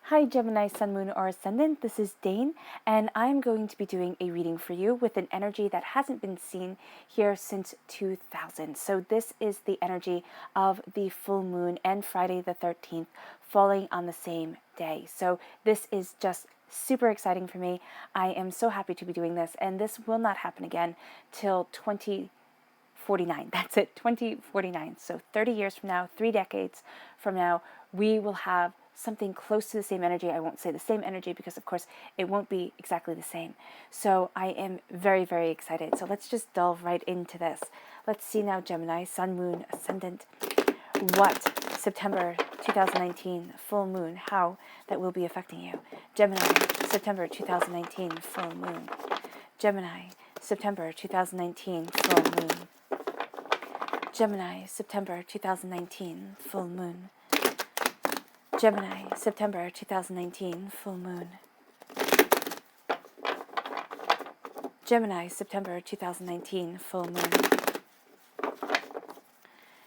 Hi Gemini, Sun, Moon, or Ascendant. This is Dane, and I'm going to be doing a reading for you with an energy that hasn't been seen here since 2000. So this is the energy of the full moon and Friday the 13th falling on the same day. So this is just super exciting for me. I am so happy to be doing this, and this will not happen again till 2049. That's it, 2049. So 30 years from now, 3 decades from now, we will have something close to the same energy. I won't say the same energy because, of course, it won't be exactly the same. So I am very, very excited. So let's just delve right into this. Let's see now, Gemini, Sun, Moon, Ascendant, what September 2019 full moon, how that will be affecting you. Gemini, September 2019 full moon. Gemini, September 2019 full moon. Gemini, September 2019 full moon. Gemini, September 2019 full moon. Gemini, September 2019 full moon.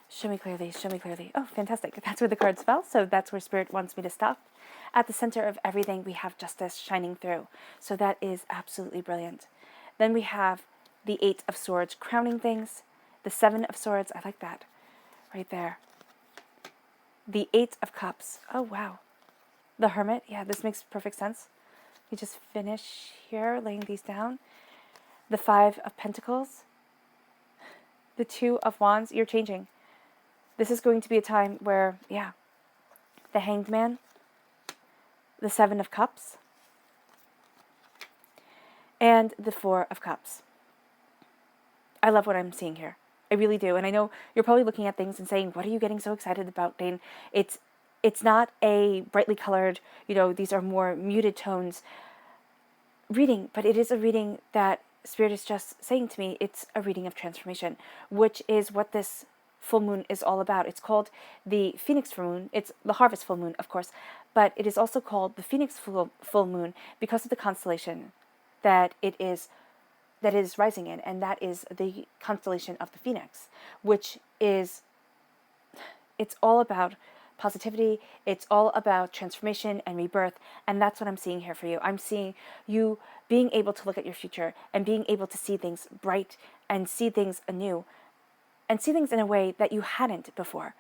Show me clearly, show me clearly. Oh, fantastic. That's where the cards fell, so that's where Spirit wants me to stop. At the center of everything, we have justice shining through. So that is absolutely brilliant. Then we have the 8 of Swords crowning things. The 7 of Swords, I like that. Right there. The 8 of Cups. Oh, wow. The Hermit. Yeah, this makes perfect sense. We just finish here, laying these down. The 5 of Pentacles. The 2 of Wands. You're changing. This is going to be a time where, yeah, the Hanged Man. The 7 of Cups. And the 4 of Cups. I love what I'm seeing here. I really do. And I know you're probably looking at things and saying, what are you getting so excited about, Dane? It's not a brightly colored, these are more muted tones reading, but it is a reading that Spirit is just saying to me, it's a reading of transformation, which is what this full moon is all about. It's called the Phoenix full moon. It's the harvest full moon, of course, but it is also called the Phoenix full moon because of the constellation that it is rising in, and that is the constellation of the Phoenix, which is, it's all about positivity, it's all about transformation and rebirth, and that's what I'm seeing here for you. I'm seeing you being able to look at your future and being able to see things bright and see things anew and see things in a way that you hadn't before,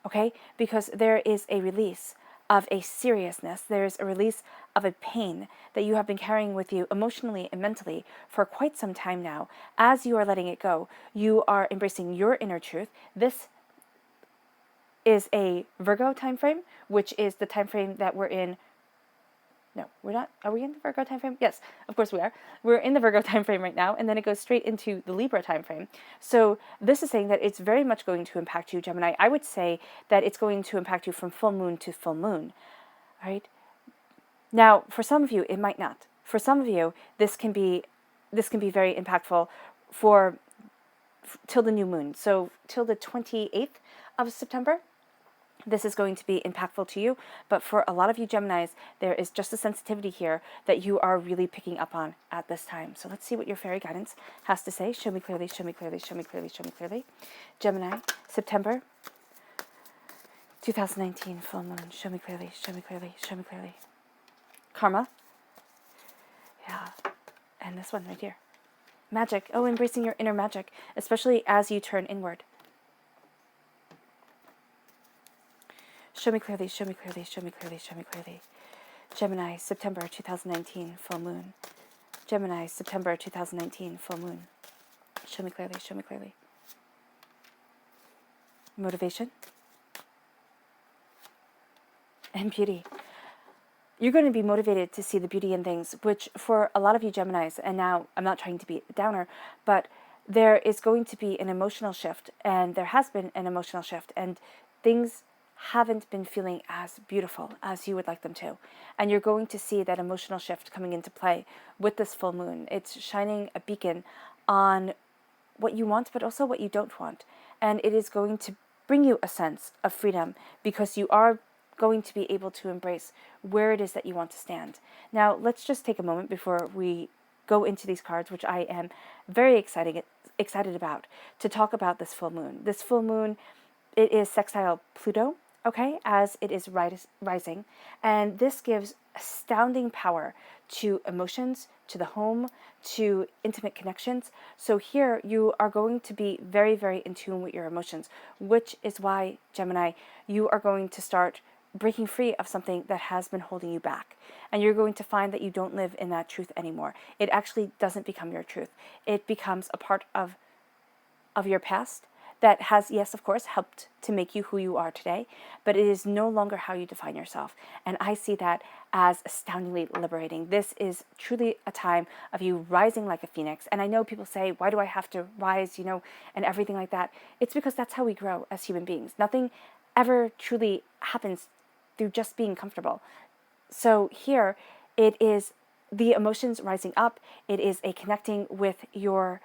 okay? Because there is a release of a seriousness, there's a release of a pain that you have been carrying with you emotionally and mentally for quite some time now. As you are letting it go, you are embracing your inner truth. This is a Virgo time frame, which is the time frame that we're in. No, we're not. Are we in the Virgo time frame? Yes, of course we are. We're in the Virgo time frame right now, and then it goes straight into the Libra time frame. So this is saying that it's very much going to impact you, Gemini. I would say that it's going to impact you from full moon to full moon, right? Now, for some of you, it might not. For some of you, this can be very impactful for till the new moon. So till the 28th of September. This is going to be impactful to you, but for a lot of you Geminis, there is just a sensitivity here that you are really picking up on at this time. So let's see what your fairy guidance has to say. Show me clearly, show me clearly, show me clearly, show me clearly. Gemini, September 2019, full moon. Show me clearly, show me clearly, show me clearly. Karma. Yeah. And this one right here. Magic. Oh, embracing your inner magic, especially as you turn inward. Show me clearly, show me clearly, show me clearly, show me clearly. Gemini, September 2019, full moon. Gemini, September 2019, full moon. Show me clearly, show me clearly. Motivation. And beauty. You're going to be motivated to see the beauty in things, which for a lot of you Geminis, and now I'm not trying to be a downer, but there is going to be an emotional shift, and there has been an emotional shift, and things haven't been feeling as beautiful as you would like them to. And you're going to see that emotional shift coming into play with this full moon. It's shining a beacon on what you want, but also what you don't want. And it is going to bring you a sense of freedom because you are going to be able to embrace where it is that you want to stand. Now, let's just take a moment before we go into these cards, which I am very excited about, to talk about this full moon. This full moon, it is sextile Pluto, okay, as it is rising. And this gives astounding power to emotions, to the home, to intimate connections. So here you are going to be very, very in tune with your emotions, which is why, Gemini, you are going to start breaking free of something that has been holding you back. And you're going to find that you don't live in that truth anymore. It actually doesn't become your truth. It becomes a part of your past that has, yes, of course, helped to make you who you are today, but it is no longer how you define yourself. And I see that as astoundingly liberating. This is truly a time of you rising like a phoenix. And I know people say, why do I have to rise, and everything like that? It's because that's how we grow as human beings. Nothing ever truly happens through just being comfortable. So here it is the emotions rising up. It is a connecting with your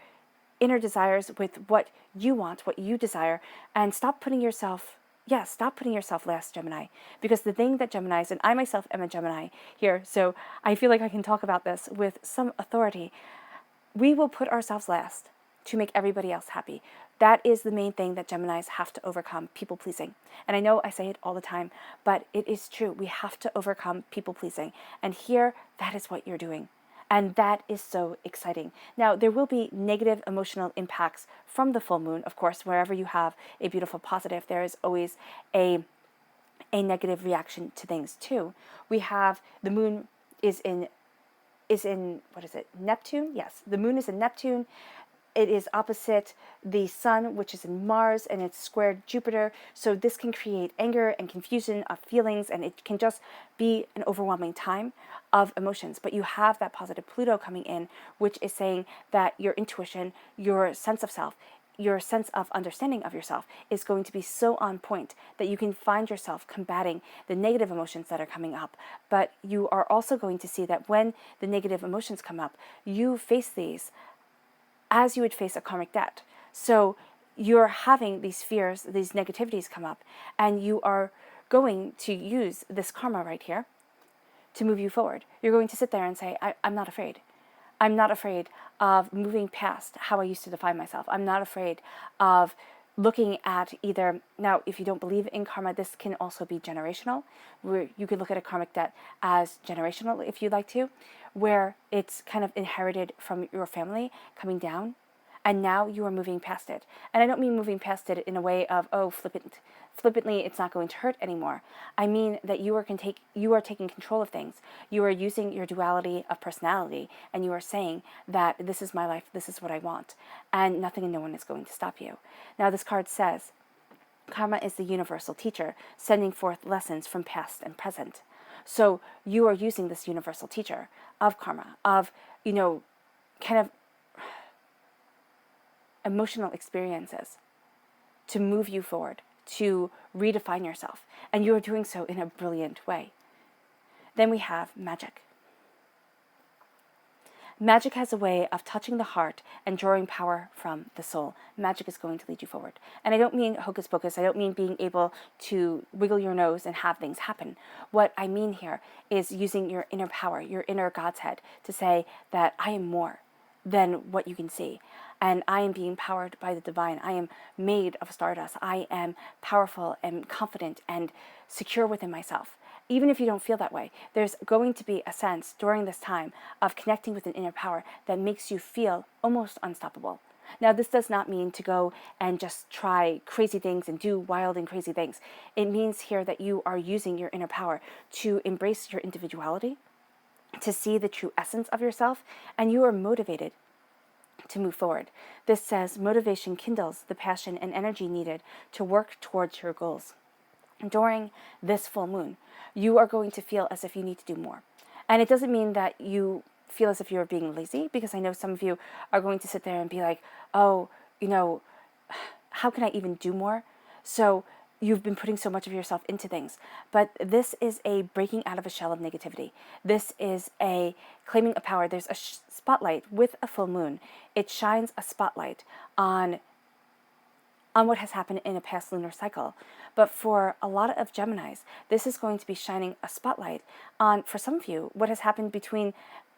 inner desires, with what you want, what you desire, and stop putting yourself last, Gemini. Because the thing that Geminis, and I myself am a Gemini here, so I feel like I can talk about this with some authority. We will put ourselves last to make everybody else happy. That is the main thing that Geminis have to overcome, people pleasing. And I know I say it all the time, but it is true. We have to overcome people pleasing. And here, that is what you're doing. And that is so exciting. Now, there will be negative emotional impacts from the full moon. Of course, wherever you have a beautiful positive, there is always a negative reaction to things too. We have the moon is in what is it? Neptune? Yes, the moon is in Neptune. It is opposite the sun, which is in Mars, and it's squared Jupiter. So this can create anger and confusion of feelings, and it can just be an overwhelming time of emotions. But you have that positive Pluto coming in, which is saying that your intuition, your sense of self, your sense of understanding of yourself is going to be so on point that you can find yourself combating the negative emotions that are coming up. But you are also going to see that when the negative emotions come up, you face these as you would face a karmic debt. So you're having these fears, these negativities come up, and you are going to use this karma right here to move you forward. You're going to sit there and say, I'm not afraid. I'm not afraid of moving past how I used to define myself. I'm not afraid of looking at either, now if you don't believe in karma, this can also be generational, where you could look at a karmic debt as generational if you'd like to, where it's kind of inherited from your family coming down, and now you are moving past it. And I don't mean moving past it in a way of, flippantly, it's not going to hurt anymore. I mean that you are taking control of things. You are using your duality of personality, and you are saying that this is my life, this is what I want, and nothing and no one is going to stop you. Now, this card says, karma is the universal teacher, sending forth lessons from past and present. So you are using this universal teacher of karma, of, kind of emotional experiences to move you forward, to redefine yourself. And you are doing so in a brilliant way. Then we have magic. Magic has a way of touching the heart and drawing power from the soul. Magic is going to lead you forward. And I don't mean hocus pocus. I don't mean being able to wiggle your nose and have things happen. What I mean here is using your inner power, your inner God's head, to say that I am more than what you can see. And I am being powered by the divine. I am made of stardust. I am powerful and confident and secure within myself. Even if you don't feel that way, there's going to be a sense during this time of connecting with an inner power that makes you feel almost unstoppable. Now, this does not mean to go and just try crazy things and do wild and crazy things. It means here that you are using your inner power to embrace your individuality, to see the true essence of yourself, and you are motivated to move forward. This says motivation kindles the passion and energy needed to work towards your goals. During this full moon, you are going to feel as if you need to do more. And it doesn't mean that you feel as if you're being lazy, because I know some of you are going to sit there and be like, oh, how can I even do more? So you've been putting so much of yourself into things. But this is a breaking out of a shell of negativity. This is a claiming a power. There's a spotlight with a full moon. It shines a spotlight on what has happened in a past lunar cycle. But for a lot of Geminis, this is going to be shining a spotlight on, for some of you, what has happened between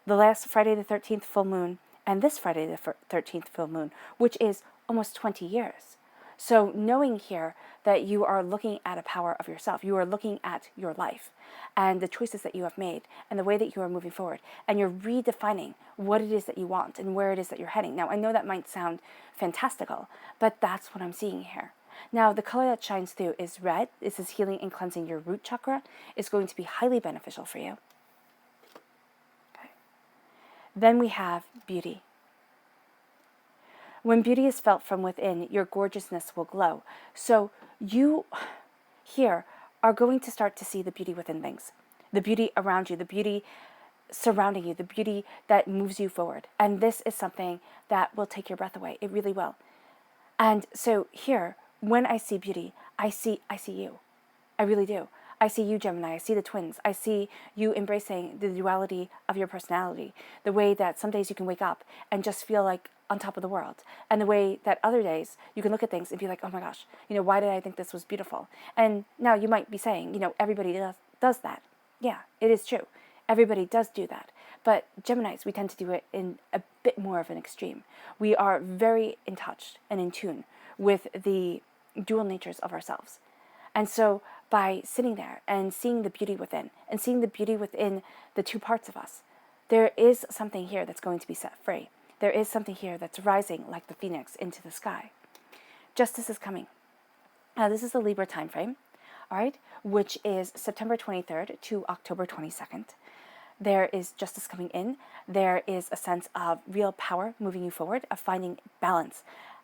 the last Friday the 13th full moon and this Friday the 13th full moon, which is almost 20 years. So knowing here that you are looking at a power of yourself, you are looking at your life and the choices that you have made and the way that you are moving forward, and you're redefining what it is that you want and where it is that you're heading. Now, I know that might sound fantastical, but that's what I'm seeing here. Now, the color that shines through is red. This is healing and cleansing your root chakra. It's going to be highly beneficial for you. Okay. Then we have beauty. When beauty is felt from within, your gorgeousness will glow. So you here are going to start to see the beauty within things, the beauty around you, the beauty surrounding you, the beauty that moves you forward. And this is something that will take your breath away. It really will. And so here, when I see beauty, I see you. I really do. I see you, Gemini. I see the twins. I see you embracing the duality of your personality, the way that some days you can wake up and just feel like on top of the world, and the way that other days you can look at things and be like, oh my gosh, why did I think this was beautiful? And now you might be saying, everybody does that. Yeah, it is true. Everybody does do that. But Geminis, we tend to do it in a bit more of an extreme. We are very in touch and in tune with the dual natures of ourselves. And so by sitting there and seeing the beauty within, and seeing the beauty within the two parts of us, there is something here that's going to be set free. There is something here that's rising like the phoenix into the sky. Justice is coming. Now, this is the Libra time frame, all right, which is September 23rd to October 22nd. There is justice coming in. There is a sense of real power moving you forward, of finding balance.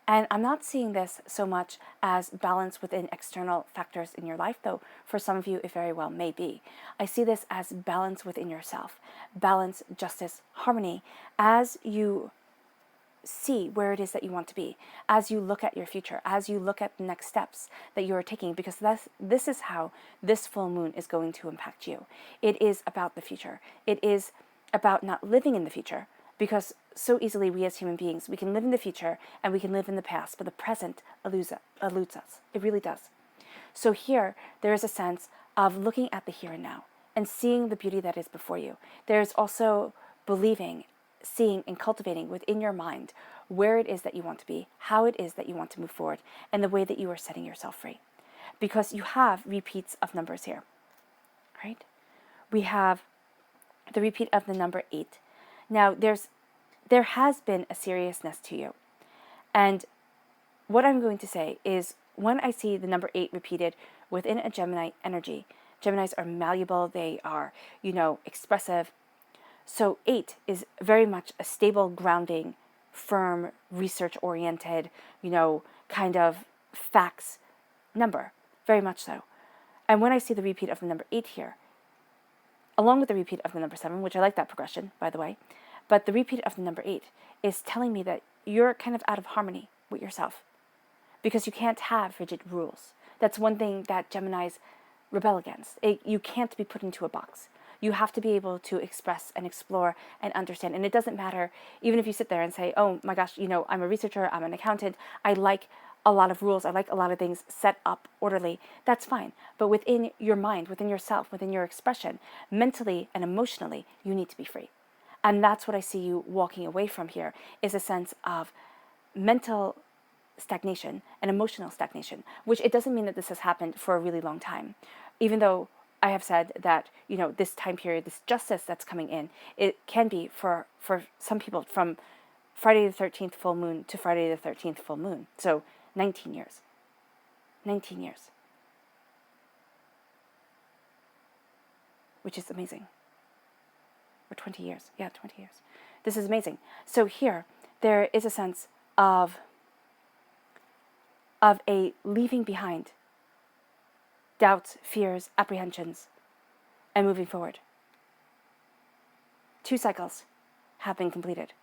And I'm not seeing this so much as balance within external factors in your life, though for some of you it very well may be. I see this as balance within yourself, balance, justice, harmony, as you see where it is that you want to be, as you look at your future, as you look at the next steps that you are taking, because this is how this full moon is going to impact you. It is about the future. It is about not living in the future, because so easily we as human beings, we can live in the future and we can live in the past, but the present eludes us. It really does. So here, there is a sense of looking at the here and now and seeing the beauty that is before you. There's also believing, seeing, and cultivating within your mind where it is that you want to be, how it is that you want to move forward, and the way that you are setting yourself free. Because you have repeats of numbers here, right? We have the repeat of the number 8. Now, there has been a seriousness to you. And what I'm going to say is, when I see the number 8 repeated within a Gemini energy, Geminis are malleable, they are, expressive. So 8 is very much a stable, grounding, firm, research-oriented, kind of facts number. Very much so. And when I see the repeat of the number 8 here, along with the repeat of the number 7, which I like that progression, by the way, but the repeat of the number 8 is telling me that you're kind of out of harmony with yourself, because you can't have rigid rules. That's one thing that Geminis rebel against. You can't be put into a box. You have to be able to express and explore and understand. And it doesn't matter, even if you sit there and say, oh my gosh, I'm a researcher, I'm an accountant, I like a lot of rules, I like a lot of things set up orderly. That's fine. But within your mind, within yourself, within your expression, mentally and emotionally, you need to be free. And that's what I see you walking away from here, is a sense of mental stagnation and emotional stagnation, which it doesn't mean that this has happened for a really long time. Even though I have said that, this time period, this justice that's coming in, it can be for some people from Friday the 13th full moon to Friday the 13th full moon. So 19 years. 19 years. Which is amazing. Or 20 years. Yeah, 20 years. This is amazing. So here, there is a sense of a leaving behind doubts, fears, apprehensions, and moving forward. 2 cycles have been completed,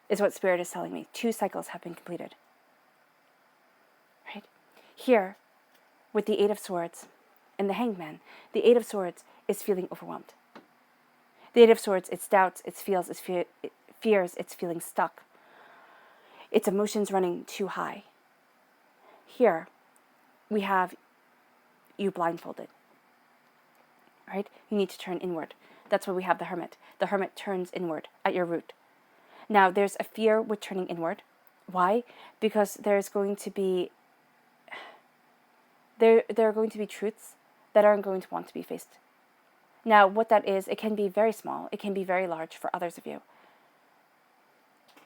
is what Spirit is telling me. 2 cycles have been completed. Right? Here, with the 8 of Swords and the Hanged Man, the 8 of Swords is feeling overwhelmed. The 8 of Swords, it's doubts, it's fears, it's feeling stuck. Its emotions running too high. Here, we have you blindfolded. Right? You need to turn inward. That's why we have the Hermit. The Hermit turns inward at your root. Now, there's a fear with turning inward. Why? Because there's going to be there are going to be truths that aren't going to want to be faced. Now, what that is, it can be very small, it can be very large for others of you.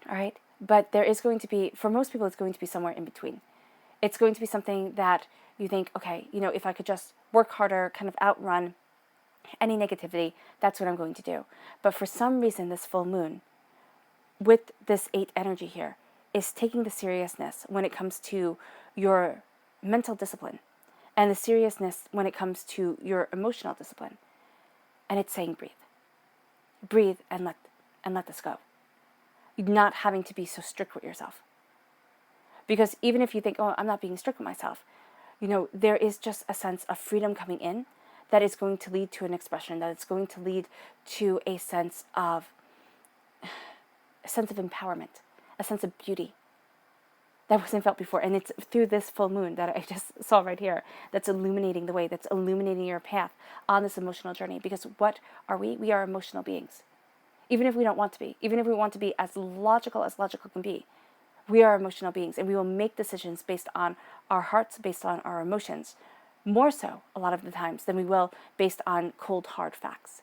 All right? But there is going to be, for most people, it's going to be somewhere in between. It's going to be something that you think, okay, if I could just work harder, kind of outrun any negativity, that's what I'm going to do. But for some reason, this full moon, with this 8 energy here, is taking the seriousness when it comes to your mental discipline and the seriousness when it comes to your emotional discipline. And it's saying breathe. Breathe and let this go. Not having to be so strict with yourself. Because even if you think, oh, I'm not being strict with myself, there is just a sense of freedom coming in that is going to lead to an expression, that it's going to lead to a sense of empowerment, a sense of beauty that wasn't felt before. And it's through this full moon that I just saw right here that's illuminating the way, that's illuminating your path on this emotional journey. Because what are we? We are emotional beings. Even if we don't want to be, even if we want to be as logical can be, we are emotional beings, and we will make decisions based on our hearts, based on our emotions, more so a lot of the times than we will based on cold, hard facts.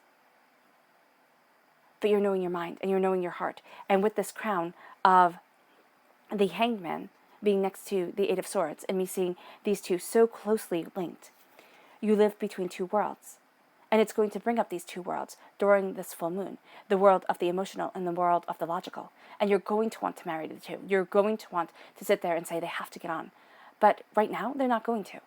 But you're knowing your mind and you're knowing your heart. And with this crown of the Hanged Man being next to the Eight of Swords, and me seeing these two so closely linked, you live between two worlds. And it's going to bring up these two worlds during this full moon, the world of the emotional and the world of the logical. And you're going to want to marry the two. You're going to want to sit there and say they have to get on. But right now, they're not going to.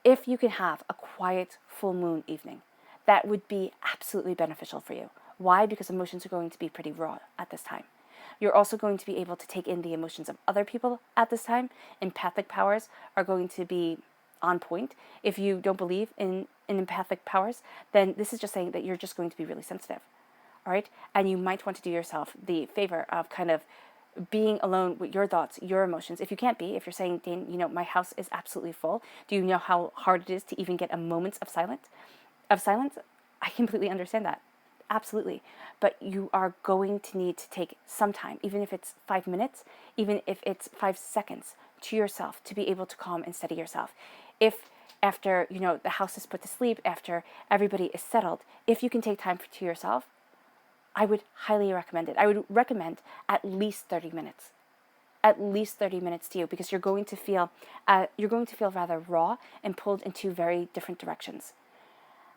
If you can have a quiet full moon evening, that would be absolutely beneficial for you. Why? Because emotions are going to be pretty raw at this time. You're also going to be able to take in the emotions of other people at this time. Empathic powers are going to be on point. If you don't believe in empathic powers, then this is just saying that you're just going to be really sensitive. All right? And you might want to do yourself the favor of kind of being alone with your thoughts, your emotions. If you can't be, if you're saying, Dane, my house is absolutely full. Do you know how hard it is to even get a moment of silence? I completely understand that. Absolutely. But you are going to need to take some time, even if it's 5 minutes, even if it's 5 seconds, to yourself to be able to calm and steady yourself. If after, the house is put to sleep, after everybody is settled, if you can take time to yourself, I would highly recommend it. I would recommend at least 30 minutes. At least 30 minutes to you, because you're going to feel rather raw and pulled in two very different directions.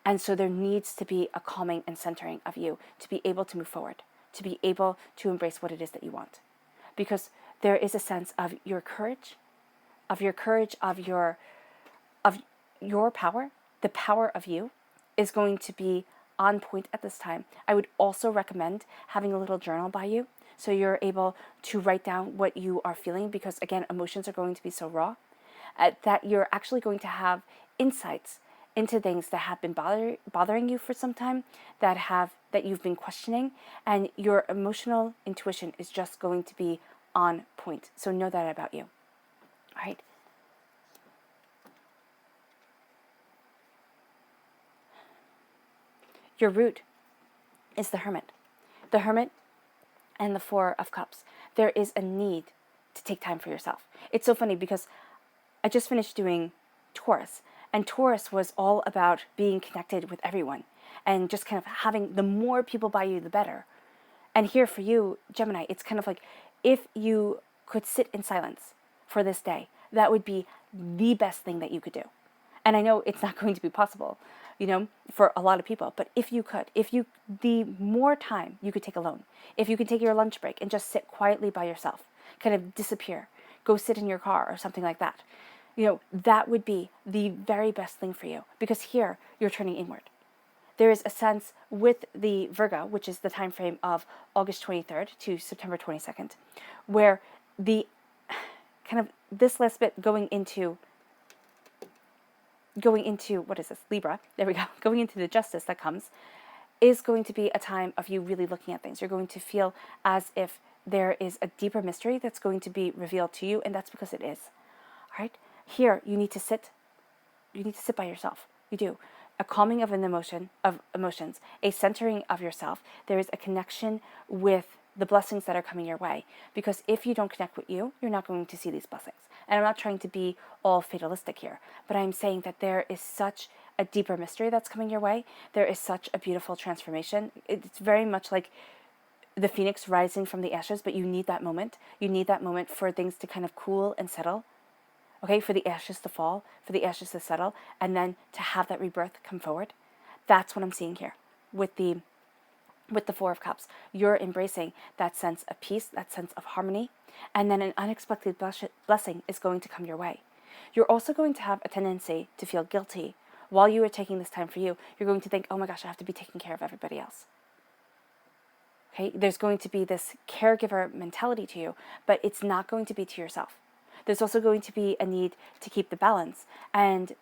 And so there needs to be a calming and centering of you to be able to move forward, to be able to embrace what it is that you want. Because there is a sense of your courage, of your power, the power of you is going to be on point at this time. I would also recommend having a little journal by you so you're able to write down what you are feeling, because again, emotions are going to be so raw that you're actually going to have insights into things that have been bothering you for some time, that you've been questioning, and your emotional intuition is just going to be on point. So know that about you. All right? Your root is the Hermit. The Hermit and the Four of Cups. There is a need to take time for yourself. It's so funny because I just finished doing Taurus, and Taurus was all about being connected with everyone and just kind of having the more people by you, the better. And here for you, Gemini, it's kind of like if you could sit in silence for this day, that would be the best thing that you could do. And I know it's not going to be possible, for a lot of people, but if you could, the more time you could take alone, if you could take your lunch break and just sit quietly by yourself, kind of disappear, go sit in your car or something like that, that would be the very best thing for you, because here you're turning inward. There is a sense with the Virgo, which is the time frame of August 23rd to September 22nd, where the kind of this last bit going into what is this, Libra, there we go, going into the justice that comes, is going to be a time of you really looking at things. You're going to feel as if there is a deeper mystery that's going to be revealed to you, and that's because it is. All right? Here, you need to sit by yourself. You do. A calming of emotions, a centering of yourself. There is a connection with the blessings that are coming your way. Because if you don't connect with you, you're not going to see these blessings. And I'm not trying to be all fatalistic here, but I'm saying that there is such a deeper mystery that's coming your way. There is such a beautiful transformation. It's very much like the phoenix rising from the ashes, but you need that moment. You need that moment for things to kind of cool and settle. Okay, for the ashes to fall, for the ashes to settle, and then to have that rebirth come forward. That's what I'm seeing here with the Four of Cups. You're embracing that sense of peace, that sense of harmony, and then an unexpected blessing is going to come your way. You're also going to have a tendency to feel guilty while you are taking this time for you. You're going to think, oh my gosh, I have to be taking care of everybody else. Okay, there's going to be this caregiver mentality to you, but it's not going to be to yourself. There's also going to be a need to keep the balance. And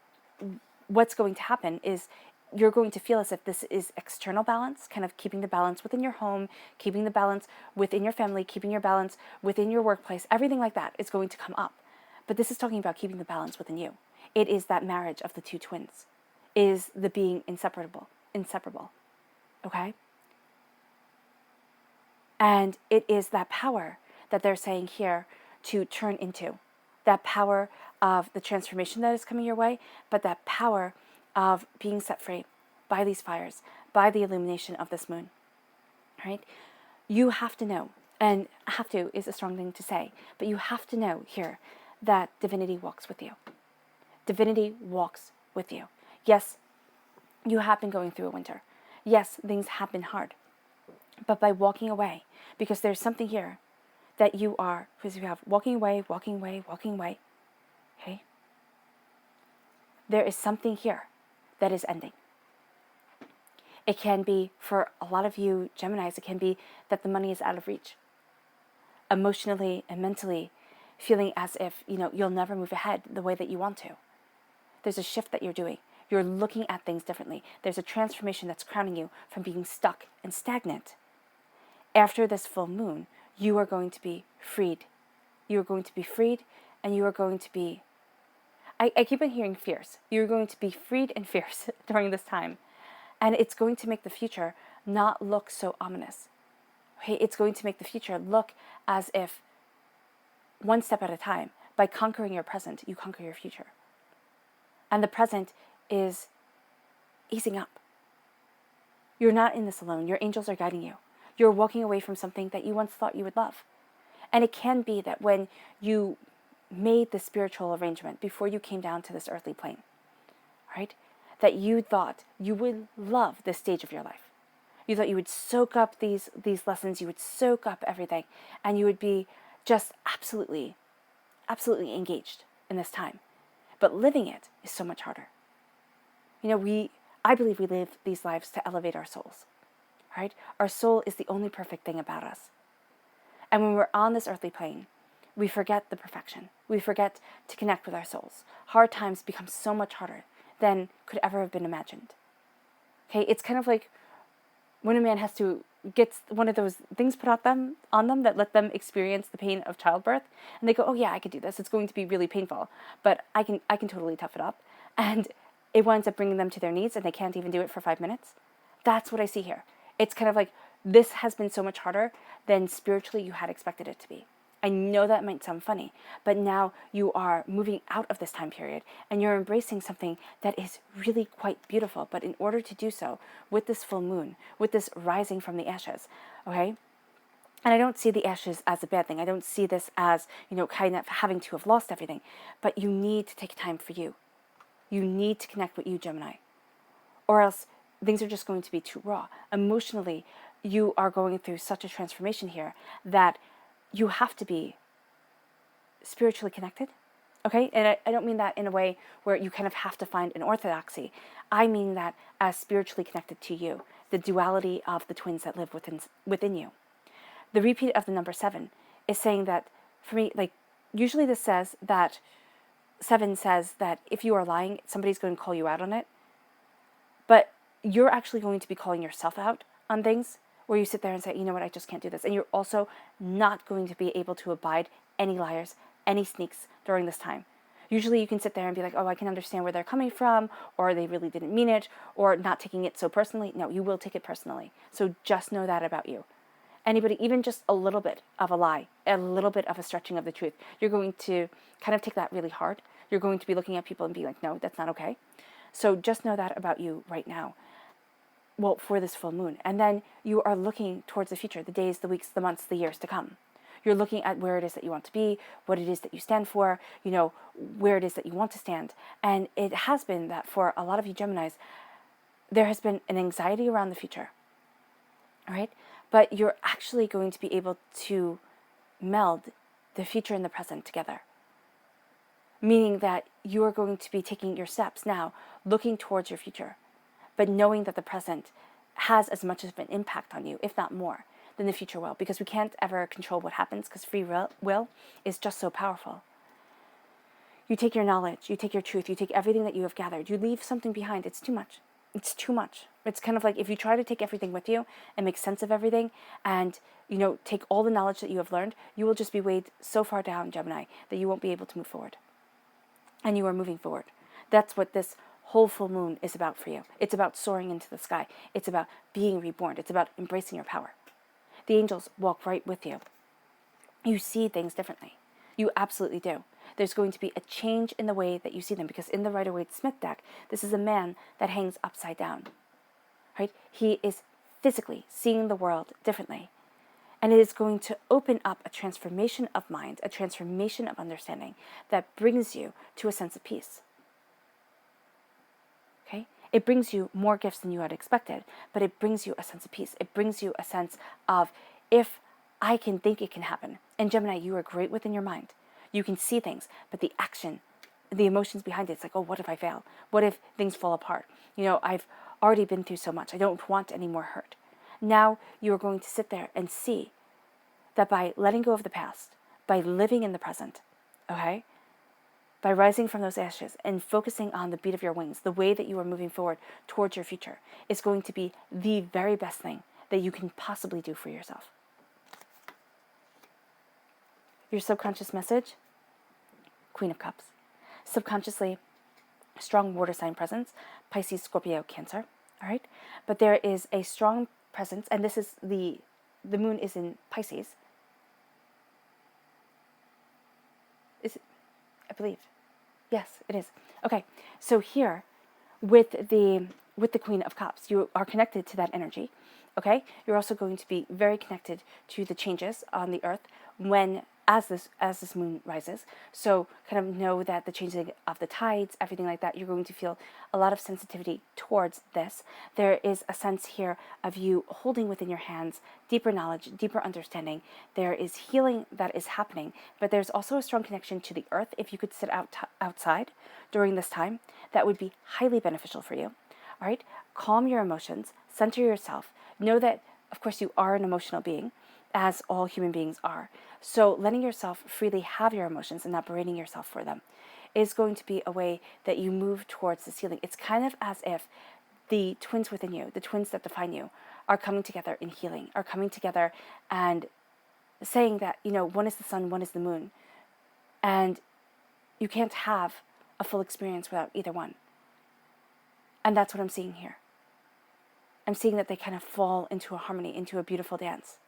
what's going to happen is you're going to feel as if this is external balance, kind of keeping the balance within your home, keeping the balance within your family, keeping your balance within your workplace, everything like that is going to come up. But this is talking about keeping the balance within you. It is that marriage of the two twins, is the being inseparable, okay? And it is that power that they're saying here to turn into, that power of the transformation that is coming your way, but that power of being set free by these fires, by the illumination of this moon, right? You have to know, and have to is a strong thing to say, but you have to know here that divinity walks with you. Divinity walks with you. Yes, you have been going through a winter. Yes, things have been hard. But by walking away, because there's something here that you are, because you have walking away, okay? There is something here that is ending. It can be, for a lot of you Geminis, it can be that the money is out of reach. Emotionally and mentally, feeling as if, you'll never move ahead the way that you want to. There's a shift that you're doing. You're looking at things differently. There's a transformation that's crowning you from being stuck and stagnant. After this full moon, you are going to be freed. You are going to be freed, and you are going to be, I keep on hearing fierce. You're going to be freed and fierce during this time. And it's going to make the future not look so ominous. Okay? It's going to make the future look as if, one step at a time, by conquering your present, you conquer your future. And the present is easing up. You're not in this alone. Your angels are guiding you. You're walking away from something that you once thought you would love. And it can be that when you made the spiritual arrangement before you came down to this earthly plane, right, that you thought you would love this stage of your life. You thought you would soak up these lessons, you would soak up everything, and you would be just absolutely engaged in this time. But living it is so much harder. I believe we live these lives to elevate our souls, right? Our soul is the only perfect thing about us. And when we're on this earthly plane, we forget the perfection. We forget to connect with our souls. Hard times become so much harder than could ever have been imagined. Okay, it's kind of like when a man has to get one of those things put on them that let them experience the pain of childbirth, and they go, oh yeah, I could do this. It's going to be really painful, but I can totally tough it up. And it winds up bringing them to their knees, and they can't even do it for 5 minutes. That's what I see here. It's kind of like, this has been so much harder than spiritually you had expected it to be. I know that might sound funny, but now you are moving out of this time period and you're embracing something that is really quite beautiful. But in order to do so, with this full moon, with this rising from the ashes, okay? And I don't see the ashes as a bad thing. I don't see this as, kind of having to have lost everything. But you need to take time for you. You need to connect with you, Gemini. Or else things are just going to be too raw. Emotionally, you are going through such a transformation here that you have to be spiritually connected, okay? And I don't mean that in a way where you kind of have to find an orthodoxy. I mean that as spiritually connected to you, the duality of the twins that live within you. The repeat of the number 7 is saying that, for me, like, usually this says that, 7 says that if you are lying, somebody's going to call you out on it. But you're actually going to be calling yourself out on things where you sit there and say, you know what, I just can't do this. And you're also not going to be able to abide any liars, any sneaks during this time. Usually you can sit there and be like, oh, I can understand where they're coming from, or they really didn't mean it, or not taking it so personally. No, you will take it personally. So just know that about you. Anybody, even just a little bit of a lie, a little bit of a stretching of the truth, you're going to kind of take that really hard. You're going to be looking at people and be like, no, that's not okay. So just know that about you right now. Well, for this full moon. And then you are looking towards the future, the days, the weeks, the months, the years to come. You're looking at where it is that you want to be, what it is that you stand for, where it is that you want to stand. And it has been that for a lot of you Geminis, there has been an anxiety around the future, right? But you're actually going to be able to meld the future and the present together. Meaning that you are going to be taking your steps now, looking towards your future, but knowing that the present has as much of an impact on you, if not more, than the future will. Because we can't ever control what happens, because free will is just so powerful. You take your knowledge, you take your truth, you take everything that you have gathered, you leave something behind. It's too much. It's too much. It's kind of like if you try to take everything with you and make sense of everything and, take all the knowledge that you have learned, you will just be weighed so far down, Gemini, that you won't be able to move forward. And you are moving forward. That's what this whole full moon is about for you. It's about soaring into the sky. It's about being reborn. It's about embracing your power. The angels walk right with you. You see things differently. You absolutely do. There's going to be a change in the way that you see them, because in the Rider-Waite-Smith deck, this is a man that hangs upside down, right? He is physically seeing the world differently. And it is going to open up a transformation of mind, a transformation of understanding that brings you to a sense of peace. Okay? It brings you more gifts than you had expected, but it brings you a sense of peace. It brings you a sense of, if I can think, it can happen. And Gemini, you are great within your mind. You can see things, but the action, the emotions behind it, it's like, oh, what if I fail? What if things fall apart? I've already been through so much. I don't want any more hurt. Now you are going to sit there and see that by letting go of the past, by living in the present, okay, by rising from those ashes and focusing on the beat of your wings, the way that you are moving forward towards your future is going to be the very best thing that you can possibly do for yourself. Your subconscious message, Queen of Cups. Subconsciously, strong water sign presence, Pisces, Scorpio, Cancer, all right? But there is a strong presence, and this is the moon is in Pisces. Is it? I believe. Yes, it is. Okay, so here, with the Queen of Cups, you are connected to that energy, okay? You're also going to be very connected to the changes on the earth as this moon rises. So kind of know that the changing of the tides, everything like that, you're going to feel a lot of sensitivity towards this. There is a sense here of you holding within your hands deeper knowledge, deeper understanding. There is healing that is happening, but there's also a strong connection to the earth. If you could sit outside during this time, that would be highly beneficial for you. All right? Calm your emotions, center yourself. Know that, of course, you are an emotional being, as all human beings are. So letting yourself freely have your emotions and not berating yourself for them is going to be a way that you move towards this healing. It's kind of as if the twins within you, the twins that define you, are coming together in healing, are coming together and saying that, one is the sun, one is the moon. And you can't have a full experience without either one. And that's what I'm seeing here. I'm seeing that they kind of fall into a harmony, into a beautiful dance.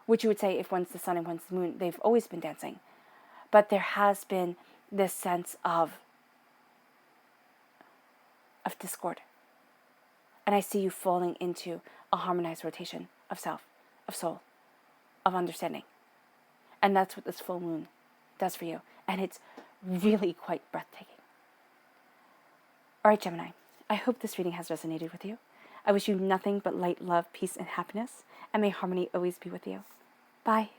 Which you would say, if one's the sun and one's the moon, they've always been dancing. But there has been this sense of discord. And I see you falling into a harmonized rotation of self, of soul, of understanding. And that's what this full moon does for you. And it's really quite breathtaking. All right, Gemini, I hope this reading has resonated with you. I wish you nothing but light, love, peace, and happiness. And may harmony always be with you. Bye.